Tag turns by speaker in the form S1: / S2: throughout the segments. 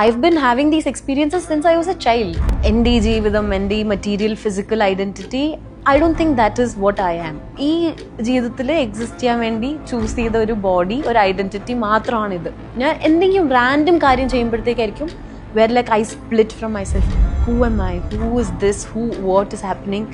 S1: I've been having these experiences since I was a child. എൻ്റെ ജീവിതം, എൻ്റെ ഈ material physical identity, I don't think that is what I am. ഈ ജീവിതത്തിൽ exist ചെയ്യാൻ വേണ്ടി ചൂസ് ചെയ്ത ഒരു ബോഡി, ഒരു ഐഡന്റിറ്റി മാത്രമാണിത്. ഞാൻ എന്തെങ്കിലും റാൻഡം കാര്യം ചെയ്യുമ്പോഴത്തേക്കായിരിക്കും where like I split from myself. Who am I? Who is this? What is happening?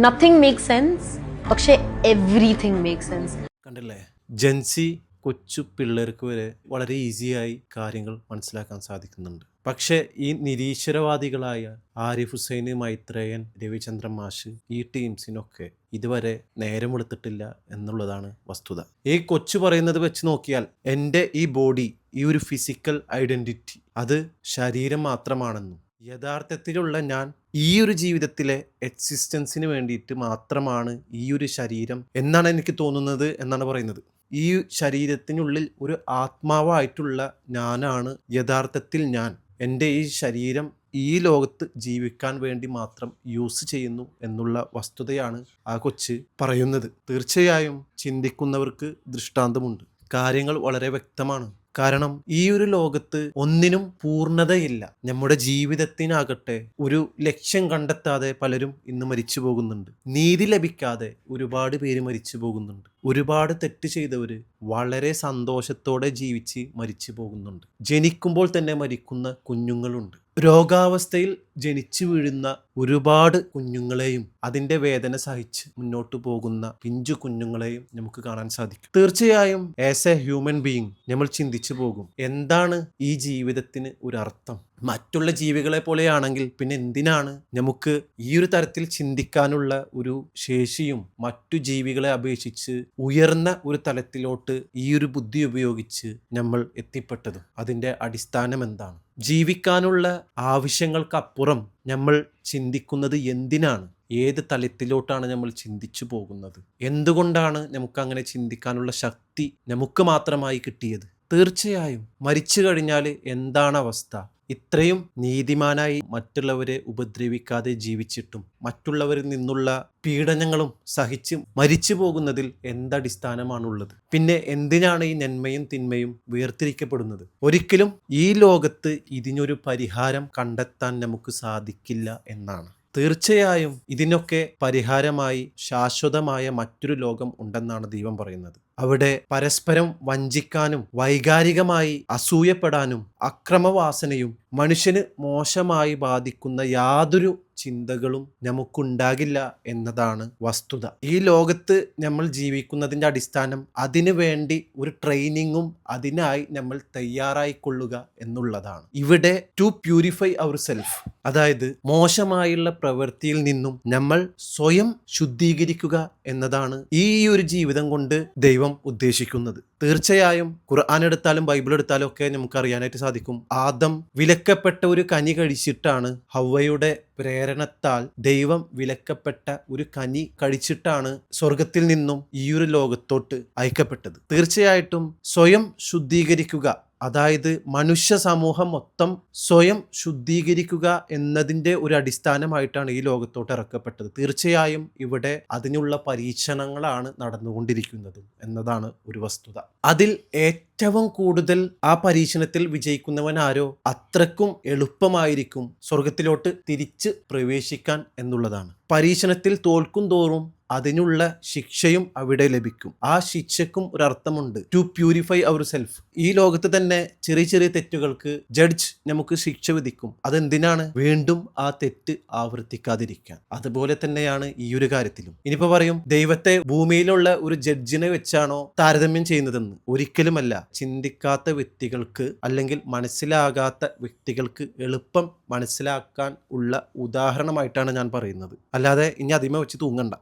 S1: Nothing makes sense. പക്ഷേ everything makes sense.
S2: കണ്ടില്ലേ, ജെൻസി കൊച്ചു പിള്ളേർക്ക് വരെ വളരെ ഈസിയായി കാര്യങ്ങൾ മനസ്സിലാക്കാൻ സാധിക്കുന്നുണ്ട്. പക്ഷേ ഈ നിരീശ്വരവാദികളായ ആരിഫ് ഹുസൈൻ, മൈത്രേയൻ, രവിചന്ദ്രൻ മാഷ്, ഈ ടീംസിനൊക്കെ ഇതുവരെ നേരമെടുത്തിട്ടില്ല എന്നുള്ളതാണ് വസ്തുത. ഈ കൊച്ചു പറയുന്നത് വെച്ച് നോക്കിയാൽ എൻ്റെ ഈ ബോഡി, ഈ ഒരു ഫിസിക്കൽ ഐഡന്റിറ്റി, അത് ശരീരം മാത്രമാണെന്നും യഥാർത്ഥത്തിലുള്ള ഞാൻ ഈ ഒരു ജീവിതത്തിലെ എക്സിസ്റ്റൻസിന് വേണ്ടിയിട്ട് മാത്രമാണ് ഈ ഒരു ശരീരം എന്നാണ് എനിക്ക് തോന്നുന്നത് എന്നാണ് പറയുന്നത്. ഈ ശരീരത്തിനുള്ളിൽ ഒരു ആത്മാവായിട്ടുള്ള ഞാനാണ് യഥാർത്ഥത്തിൽ ഞാൻ. എൻ്റെ ഈ ശരീരം ഈ ലോകത്ത് ജീവിക്കാൻ വേണ്ടി മാത്രം യൂസ് ചെയ്യുന്നു എന്നുള്ള വസ്തുതയാണ് ആ കൊച്ച് പറയുന്നത്. തീർച്ചയായും ചിന്തിക്കുന്നവർക്ക് ദൃഷ്ടാന്തമുണ്ട്. കാര്യങ്ങൾ വളരെ വ്യക്തമാണ്. കാരണം ഈ ഒരു ലോകത്ത് ഒന്നിനും പൂർണ്ണതയില്ല. നമ്മുടെ ജീവിതത്തിനാകട്ടെ ഒരു ലക്ഷ്യം കണ്ടെത്താതെ പലരും ഇന്ന് മരിച്ചു പോകുന്നുണ്ട്. നീതി ലഭിക്കാതെ ഒരുപാട് പേര് മരിച്ചു പോകുന്നുണ്ട്. ഒരുപാട് തെറ്റ് ചെയ്തവർ വളരെ സന്തോഷത്തോടെ ജീവിച്ച് മരിച്ചു പോകുന്നുണ്ട്. ജനിക്കുമ്പോൾ തന്നെ മരിക്കുന്ന കുഞ്ഞുങ്ങളുണ്ട്. രോഗാവസ്ഥയിൽ ജനിച്ചു വീഴുന്ന ഒരുപാട് കുഞ്ഞുങ്ങളെയും അതിൻ്റെ വേദന സഹിച്ച് മുന്നോട്ട് പോകുന്ന പിഞ്ചു കുഞ്ഞുങ്ങളെയും നമുക്ക് കാണാൻ സാധിക്കും. തീർച്ചയായും ആസ് എ ഹ്യൂമൻ ബീയിങ് നമ്മൾ ചിന്തിച്ചു പോകും, എന്താണ് ഈ ജീവിതത്തിന് ഒരു അർത്ഥം? മറ്റുള്ള ജീവികളെ പോലെയാണെങ്കിൽ പിന്നെ എന്തിനാണ് നമുക്ക് ഈ ഒരു തരത്തിൽ ചിന്തിക്കാനുള്ള ഒരു ശേഷിയും മറ്റു ജീവികളെ അപേക്ഷിച്ച് ഉയർന്ന ഒരു തലത്തിലോട്ട് ഈ ഒരു ബുദ്ധി ഉപയോഗിച്ച് നമ്മൾ എത്തിപ്പെട്ടതും? അതിൻ്റെ അടിസ്ഥാനം എന്താണ്? ജീവിക്കാനുള്ള ആവശ്യങ്ങൾക്കപ്പുറം നമ്മൾ ചിന്തിക്കുന്നത് എന്തിനാണ്? ഏത് തലത്തിലോട്ടാണ് നമ്മൾ ചിന്തിച്ചു പോകുന്നത്? എന്തുകൊണ്ടാണ് നമുക്ക് അങ്ങനെ ചിന്തിക്കാനുള്ള ശക്തി നമുക്ക് മാത്രമായി കിട്ടിയത്? തീർച്ചയായും മരിച്ചു കഴിഞ്ഞാൽ എന്താണ് അവസ്ഥ? ഇത്രയും നീതിമാനായി മറ്റുള്ളവരെ ഉപദ്രവിക്കാതെ ജീവിച്ചിട്ടും മറ്റുള്ളവരിൽ നിന്നുള്ള പീഡനങ്ങളും സഹിച്ച് മരിച്ചു പോകുന്നതിൽ എന്തടിസ്ഥാനമാണുള്ളത്? പിന്നെ എന്തിനാണ് ഈ നന്മയും തിന്മയും വേർതിരിക്കപ്പെടുന്നത്? ഒരിക്കലും ഈ ലോകത്ത് ഇതിനൊരു പരിഹാരം കണ്ടെത്താൻ നമുക്ക് സാധിക്കില്ല എന്നാണ്. തീർച്ചയായും ഇതിനൊക്കെ പരിഹാരമായി ശാശ്വതമായ മറ്റൊരു ലോകം ഉണ്ടെന്നാണ് ദൈവം പറയുന്നത്. അവിടെ പരസ്പരം വഞ്ചിക്കാനും വൈകാരികമായി അസൂയപ്പെടാനും അക്രമവാസനയും മനുഷ്യന് മോശമായി ബാധിക്കുന്ന യാതൊരു ചിന്തകളും നമുക്കുണ്ടാകില്ല എന്നതാണ് വസ്തുത. ഈ ലോകത്ത് നമ്മൾ ജീവിക്കുന്നതിൻ്റെ അടിസ്ഥാനം അതിനു വേണ്ടി ഒരു ട്രെയിനിങ്ങും അതിനായി നമ്മൾ തയ്യാറായിക്കൊള്ളുക എന്നുള്ളതാണ്. ഇവിടെ ടു പ്യൂരിഫൈ അവർ സെൽഫ്, അതായത് മോശമായുള്ള പ്രവൃത്തിയിൽ നിന്നും നമ്മൾ സ്വയം ശുദ്ധീകരിക്കുക എന്നതാണ് ഈ ഒരു ജീവിതം കൊണ്ട് ദൈവം ഉദ്ദേശിക്കുന്നത്. തീർച്ചയായും ഖുർആൻ എടുത്താലും ബൈബിൾ എടുത്താലും ഒക്കെ നമുക്ക് അറിയാനായിട്ട് സാധിക്കും, ആദം വിലക്കപ്പെട്ട ഒരു കനി കഴിച്ചിട്ടാണ്, ഹവ്വയുടെ പ്രേരണത്താൽ ദൈവം വിലക്കപ്പെട്ട ഒരു കനി കഴിച്ചിട്ടാണ് സ്വർഗത്തിൽ നിന്നും ഈ ഒരു ലോകത്തോട്ട് അയക്കപ്പെട്ടത്. തീർച്ചയായിട്ടും സ്വയം ശുദ്ധീകരിക്കുക, അതായത് മനുഷ്യ സമൂഹം മൊത്തം സ്വയം ശുദ്ധീകരിക്കുക എന്നതിൻ്റെ ഒരു അടിസ്ഥാനമായിട്ടാണ് ഈ ലോകത്തോട്ട് ഇറക്കപ്പെട്ടത്. തീർച്ചയായും ഇവിടെ അതിനുള്ള പരീക്ഷണങ്ങളാണ് നടന്നുകൊണ്ടിരിക്കുന്നത് എന്നതാണ് ഒരു വസ്തുത. അതിൽ ഏറ്റവും കൂടുതൽ ആ പരീക്ഷണത്തിൽ വിജയിക്കുന്നവൻ ആരോ അത്രക്കും എളുപ്പമായിരിക്കും സ്വർഗത്തിലോട്ട് തിരിച്ച് പ്രവേശിക്കാൻ എന്നുള്ളതാണ്. പരീക്ഷണത്തിൽ തോൽക്കും തോറും അതിനുള്ള ശിക്ഷയും അവിടെ ലഭിക്കും. ആ ശിക്ഷയ്ക്കും ഒരർത്ഥമുണ്ട്, ടു പ്യൂരിഫൈ അവർ സെൽഫ്. ഈ ലോകത്ത് തന്നെ ചെറിയ ചെറിയ തെറ്റുകൾക്ക് ജഡ്ജ് നമുക്ക് ശിക്ഷ വിധിക്കും. അതെന്തിനാണ്? വീണ്ടും ആ തെറ്റ് ആവർത്തിക്കാതിരിക്കാൻ. അതുപോലെ തന്നെയാണ് ഈ ഒരു കാര്യത്തിലും. ഇനിയിപ്പോ പറയും, ദൈവത്തെ ഭൂമിയിലുള്ള ഒരു ജഡ്ജിനെ വെച്ചാണോ താരതമ്യം ചെയ്യുന്നതെന്ന്? ഒരിക്കലുമല്ല. ചിന്തിക്കാത്ത വ്യക്തികൾക്ക് അല്ലെങ്കിൽ മനസ്സിലാകാത്ത വ്യക്തികൾക്ക് എളുപ്പം മനസ്സിലാക്കാൻ ഉള്ള ഉദാഹരണമായിട്ടാണ് ഞാൻ പറയുന്നത്. അല്ലാതെ ഇനി അതിമ വെച്ച് തൂങ്ങണ്ട.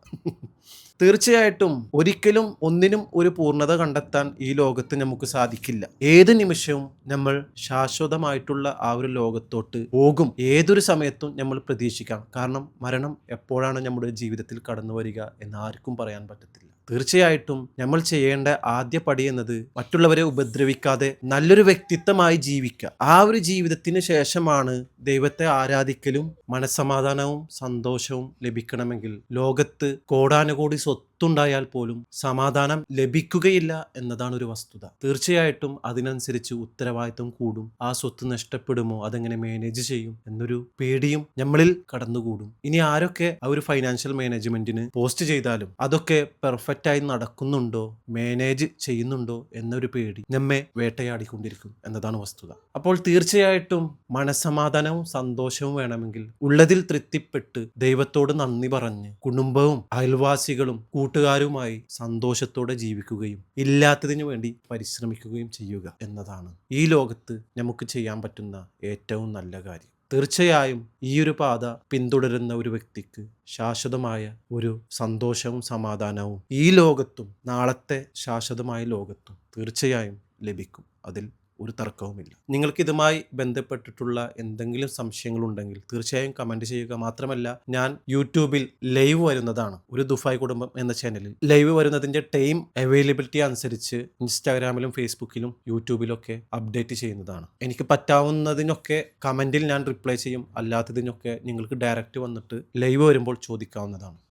S2: തീർച്ചയായിട്ടും ഒരിക്കലും ഒന്നിനും ഒരു പൂർണ്ണത കണ്ടെത്താൻ ഈ ലോകത്ത് നമുക്ക് സാധിക്കില്ല. ഏത് നിമിഷവും നമ്മൾ ശാശ്വതമായിട്ടുള്ള ആ ഒരു ലോകത്തോട്ട് പോകും. ഏതൊരു സമയത്തും നമ്മൾ പ്രതീക്ഷിക്കാം. കാരണം മരണം എപ്പോഴാണ് നമ്മുടെ ജീവിതത്തിൽ കടന്നു വരിക എന്ന് ആർക്കും പറയാൻ പറ്റത്തില്ല. തീർച്ചയായിട്ടും നമ്മൾ ചെയ്യേണ്ട ആദ്യ പടി എന്നത് മറ്റുള്ളവരെ ഉപദ്രവിക്കാതെ നല്ലൊരു വ്യക്തിത്വമായി ജീവിക്കുക. ആ ഒരു ജീവിതത്തിന് ശേഷമാണ് ദൈവത്തെ ആരാധിക്കലും മനസ്സമാധാനവും സന്തോഷവും ലഭിക്കണമെങ്കിൽ ലോകത്ത് കോടാനുകോടി സ്വത്ത് സ്വത്തുണ്ടായാൽ പോലും സമാധാനം ലഭിക്കുകയില്ല എന്നതാണ് ഒരു വസ്തുത. തീർച്ചയായിട്ടും അതിനനുസരിച്ച് ഉത്തരവാദിത്വം കൂടും. ആ സ്വത്ത് നഷ്ടപ്പെടുമോ, അതെങ്ങനെ മാനേജ് ചെയ്യും എന്നൊരു പേടിയും നമ്മളിൽ കടന്നുകൂടും. ഇനി ആരൊക്കെ ആ ഒരു ഫൈനാൻഷ്യൽ മാനേജ്മെന്റിന് പോസ്റ്റ് ചെയ്താലും അതൊക്കെ പെർഫെക്റ്റ് ആയി നടക്കുന്നുണ്ടോ, മാനേജ് ചെയ്യുന്നുണ്ടോ എന്നൊരു പേടി നമ്മെ വേട്ടയാടിക്കൊണ്ടിരിക്കും എന്നതാണ് വസ്തുത. അപ്പോൾ തീർച്ചയായിട്ടും മനസ്സമാധാനവും സന്തോഷവും വേണമെങ്കിൽ ഉള്ളതിൽ തൃപ്തിപ്പെട്ട് ദൈവത്തോട് നന്ദി പറഞ്ഞ് കുടുംബവും അയൽവാസികളും കൂട്ടുകാരുമായി സന്തോഷത്തോടെ ജീവിക്കുകയും ഇല്ലാത്തതിനു വേണ്ടി പരിശ്രമിക്കുകയും ചെയ്യുക എന്നതാണ് ഈ ലോകത്ത് നമുക്ക് ചെയ്യാൻ പറ്റുന്ന ഏറ്റവും നല്ല കാര്യം. തീർച്ചയായും ഈ ഒരു പാത പിന്തുടരുന്ന ഒരു വ്യക്തിക്ക് ശാശ്വതമായ ഒരു സന്തോഷവും സമാധാനവും ഈ ലോകത്തും നാളത്തെ ശാശ്വതമായ ലോകത്തും തീർച്ചയായും ലഭിക്കും. അതിൽ ഒരു തർക്കവുമില്ല. നിങ്ങൾക്ക് ഇതുമായി ബന്ധപ്പെട്ടിട്ടുള്ള എന്തെങ്കിലും സംശയങ്ങളുണ്ടെങ്കിൽ തീർച്ചയായും കമൻറ്റ് ചെയ്യുക. മാത്രമല്ല, ഞാൻ യൂട്യൂബിൽ ലൈവ് വരുന്നതാണ്. ഒരു ദുഫായ് കുടുംബം എന്ന ചാനലിൽ ലൈവ് വരുന്നതിൻ്റെ ടൈം അവൈലബിലിറ്റി അനുസരിച്ച് ഇൻസ്റ്റാഗ്രാമിലും ഫേസ്ബുക്കിലും യൂട്യൂബിലൊക്കെ അപ്ഡേറ്റ് ചെയ്യുന്നതാണ്. എനിക്ക് പറ്റാവുന്നതിനൊക്കെ കമൻറ്റിൽ ഞാൻ റിപ്ലൈ ചെയ്യും. അല്ലാത്തതിനൊക്കെ നിങ്ങൾക്ക് ഡയറക്റ്റ് വന്നിട്ട് ലൈവ് വരുമ്പോൾ ചോദിക്കാവുന്നതാണ്.